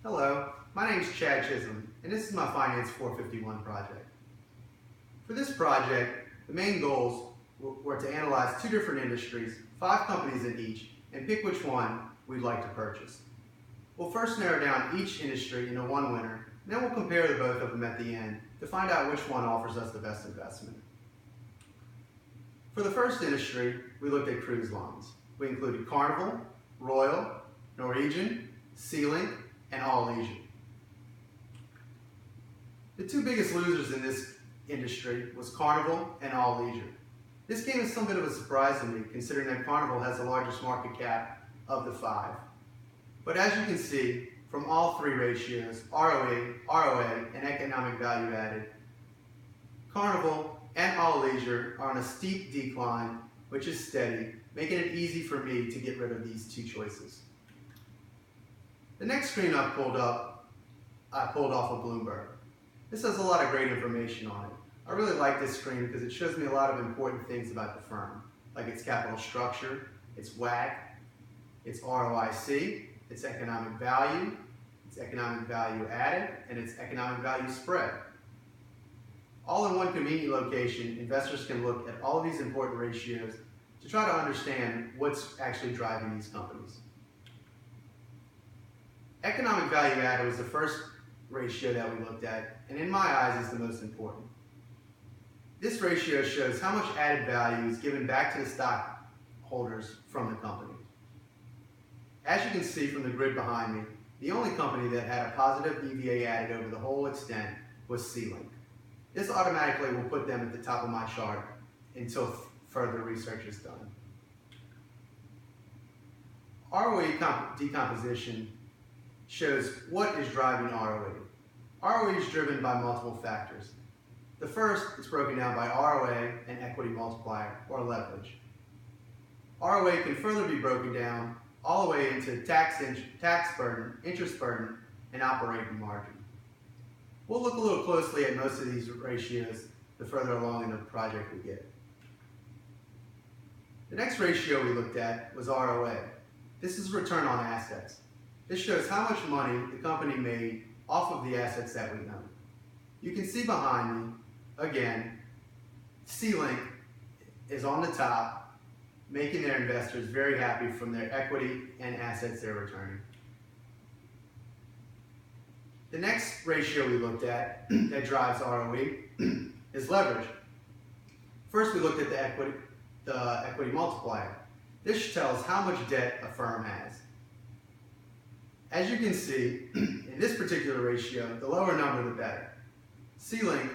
Hello, my name is Chad Chisholm, and this is my Finance 451 project. For this project, the main goals were to analyze 2 different industries, 5 companies in each, and pick which one we'd like to purchase. We'll first narrow down each industry into one winner, and then we'll compare the both of them at the end to find out which one offers us the best investment. For the first industry, we looked at cruise lines. We included Carnival, Royal, Norwegian, SeaLink, and All-Leisure. The 2 biggest losers in this industry was Carnival and All-Leisure. This came as somewhat of a surprise to me, considering that Carnival has the largest market cap of the 5. But as you can see, from all 3 ratios, ROE, ROA, and economic value added, Carnival and All-Leisure are on a steep decline, which is steady, making it easy for me to get rid of these 2 choices. The next screen I pulled off of Bloomberg. This has a lot of great information on it. I really like this screen because it shows me a lot of important things about the firm, like its capital structure, its WACC, its ROIC, its economic value added, and its economic value spread. All in one convenient location, investors can look at all of these important ratios to try to understand what's actually driving these companies. Economic value added was the first ratio that we looked at, and in my eyes is the most important. This ratio shows how much added value is given back to the stockholders from the company. As you can see from the grid behind me, the only company that had a positive EVA added over the whole extent was SeaLink. This automatically will put them at the top of my chart until further research is done. ROE decomposition shows what is driving ROE. ROE is driven by multiple factors. The first is broken down by ROA and equity multiplier, or leverage. ROA can further be broken down all the way into tax burden, interest burden, and operating margin. We'll look a little closely at most of these ratios the further along in the project we get. The next ratio we looked at was ROA. This is return on assets. This shows how much money the company made off of the assets that we own. You can see behind me, again, SeaLink is on the top, making their investors very happy from their equity and assets they're returning. The next ratio we looked at that drives ROE is leverage. First, we looked at the equity multiplier. This tells how much debt a firm has. As you can see, in this particular ratio, the lower number the better. SeaLink,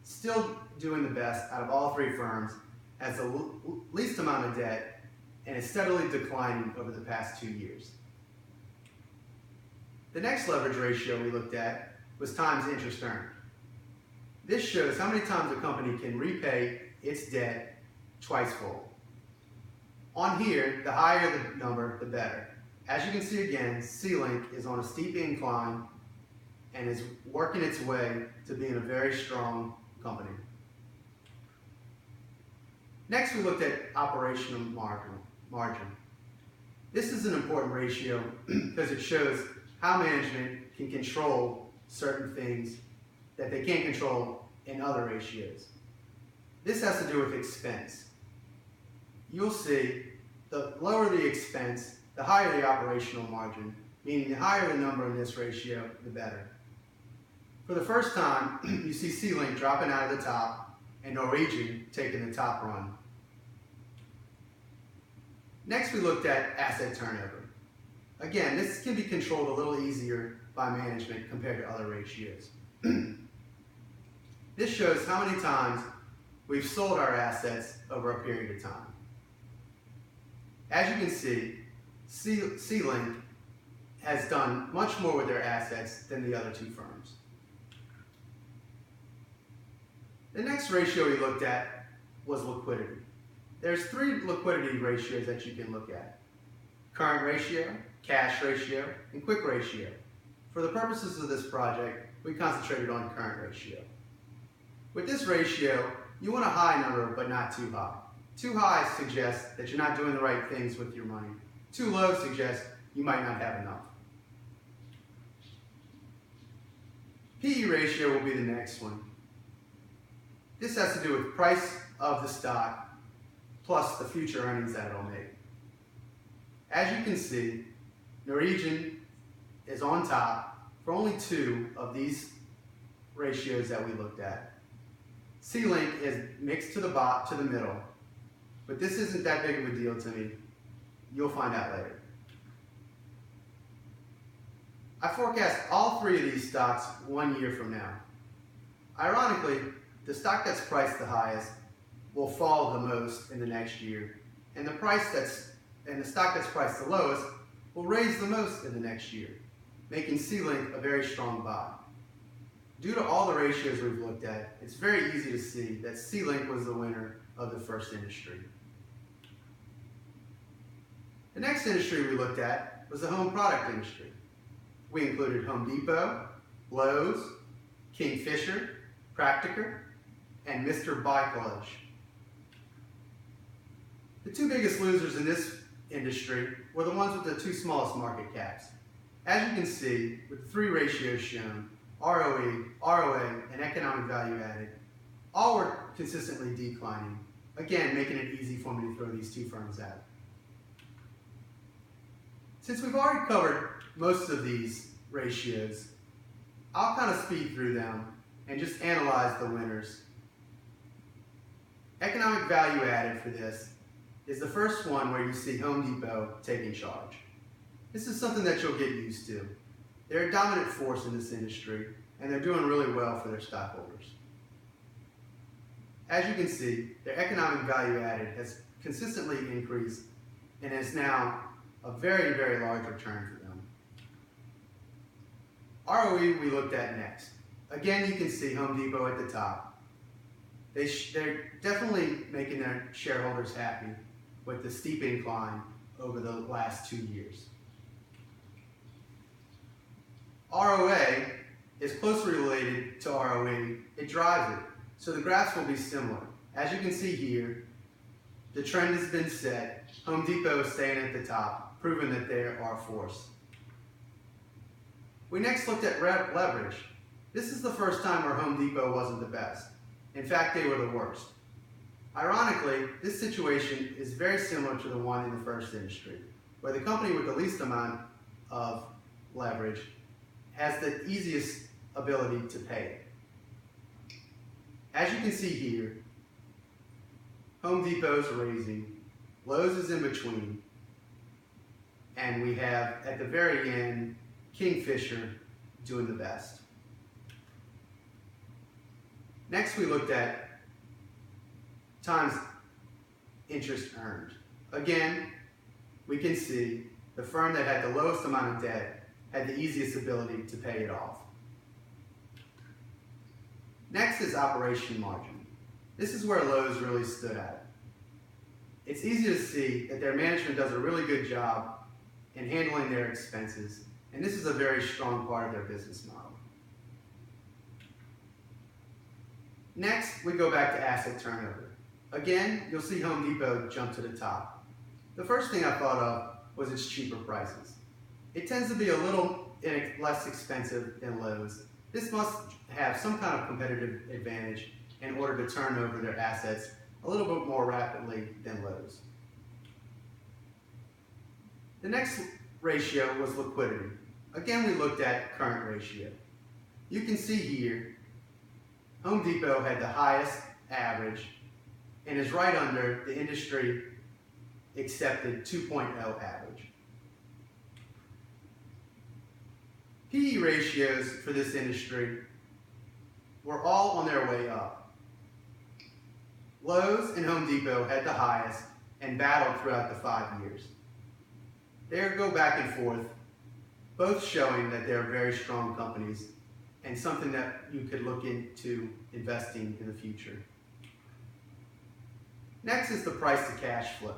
still doing the best out of all 3 firms, has the least amount of debt and is steadily declining over the past 2 years. The next leverage ratio we looked at was times interest earned. This shows how many times a company can repay its debt twice full. On here, the higher the number, the better. As you can see again, SeaLink is on a steep incline and is working its way to being a very strong company. Next, we looked at operational margin. This is an important ratio because it shows how management can control certain things that they can't control in other ratios. This has to do with expense. You'll see the lower the expense, the higher the operational margin, meaning the higher the number in this ratio, the better. For the first time, you see SeaLink dropping out of the top and Norwegian taking the top run. Next, we looked at asset turnover. Again, this can be controlled a little easier by management compared to other ratios. This shows how many times we've sold our assets over a period of time. As you can see, SeaLink has done much more with their assets than the other 2 firms. The next ratio we looked at was liquidity. There's 3 liquidity ratios that you can look at: current ratio, cash ratio, and quick ratio. For the purposes of this project, we concentrated on current ratio. With this ratio, you want a high number, but not too high. Too high suggests that you're not doing the right things with your money. Too low suggests you might not have enough. PE ratio will be the next one. This has to do with price of the stock plus the future earnings that it'll make. As you can see, Norwegian is on top for only 2 of these ratios that we looked at. Sea-Link is mixed to the middle, but this isn't that big of a deal to me. You'll find out later. I forecast all 3 of these stocks 1 year from now. Ironically, the stock that's priced the highest will fall the most in the next year, and the stock that's priced the lowest will raise the most in the next year, making Sea-Link a very strong buy. Due to all the ratios we've looked at, it's very easy to see that Sea-Link was the winner of the first industry. The next industry we looked at was the home product industry. We included Home Depot, Lowe's, Kingfisher, Praktiker, and Mr. Bike-Lodge. The 2 biggest losers in this industry were the ones with the 2 smallest market caps. As you can see, with the 3 ratios shown, ROE, ROA, and economic value added, all were consistently declining, again making it easy for me to throw these 2 firms out. Since we've already covered most of these ratios, I'll kind of speed through them and just analyze the winners. Economic value added for this is the first one where you see Home Depot taking charge. This is something that you'll get used to. They're a dominant force in this industry, and they're doing really well for their stockholders. As you can see, their economic value added has consistently increased and is now a very, very large return for them. ROE we looked at next. Again, you can see Home Depot at the top. They're definitely making their shareholders happy with the steep incline over the last 2 years. ROA is closely related to ROE. It drives it, so the graphs will be similar. As you can see here, the trend has been set. Home Depot is staying at the top, proving that they are a force. We next looked at leverage. This is the first time where Home Depot wasn't the best. In fact, they were the worst. Ironically, this situation is very similar to the one in the first industry, where the company with the least amount of leverage has the easiest ability to pay. As you can see here, Home Depot's raising, Lowe's is in between, and we have, at the very end, Kingfisher doing the best. Next, we looked at times interest earned. Again, we can see the firm that had the lowest amount of debt had the easiest ability to pay it off. Next is operation margin. This is where Lowe's really stood out. It's easy to see that their management does a really good job in handling their expenses, and this is a very strong part of their business model. Next, we go back to asset turnover. Again, you'll see Home Depot jump to the top. The first thing I thought of was its cheaper prices. It tends to be a little less expensive than Lowe's. This must have some kind of competitive advantage in order to turn over their assets a little bit more rapidly than Lowe's. The next ratio was liquidity. Again, we looked at current ratio. You can see here, Home Depot had the highest average and is right under the industry accepted 2.0 average. PE ratios for this industry were all on their way up. Lowe's and Home Depot had the highest and battled throughout the 5 years. They go back and forth, both showing that they're very strong companies and something that you could look into investing in the future. Next is the price to cash flow.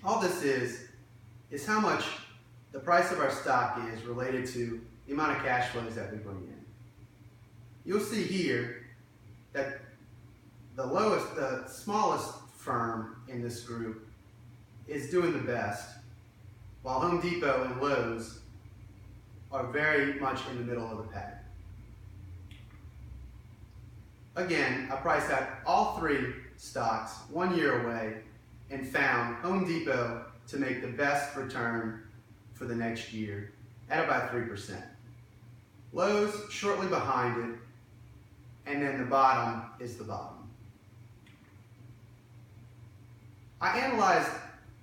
All this is how much the price of our stock is related to the amount of cash flows that we bring in. You'll see here that the smallest firm in this group is doing the best, while Home Depot and Lowe's are very much in the middle of the pack. Again, I priced out all three stocks 1 year away and found Home Depot to make the best return for the next year at about 3%. Lowe's shortly behind it, and then the bottom is the bottom. I analyzed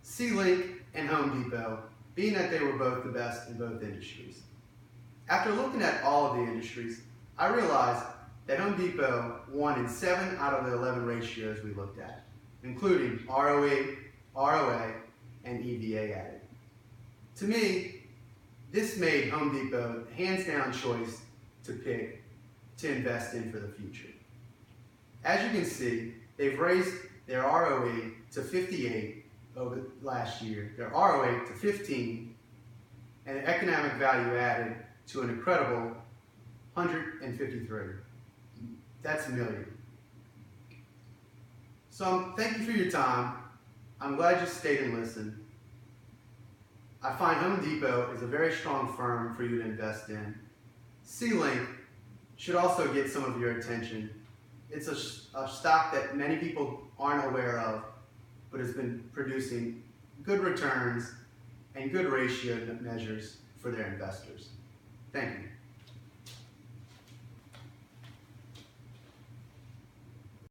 C-Link and Home Depot, being that they were both the best in both industries. After looking at all of the industries, I realized that Home Depot won in 7 out of the 11 ratios we looked at, including ROE, ROA, and EVA added. To me, this made Home Depot the hands-down choice to pick to invest in for the future. As you can see, they've raised their ROE to 58 over last year, their ROA to 15, and the economic value added to an incredible 153. That's a million. So thank you for your time. I'm glad you stayed and listened. I find Home Depot is a very strong firm for you to invest in. C-Link should also get some of your attention. It's a stock that many people aren't aware of, but has been producing good returns and good ratio measures for their investors. Thank you.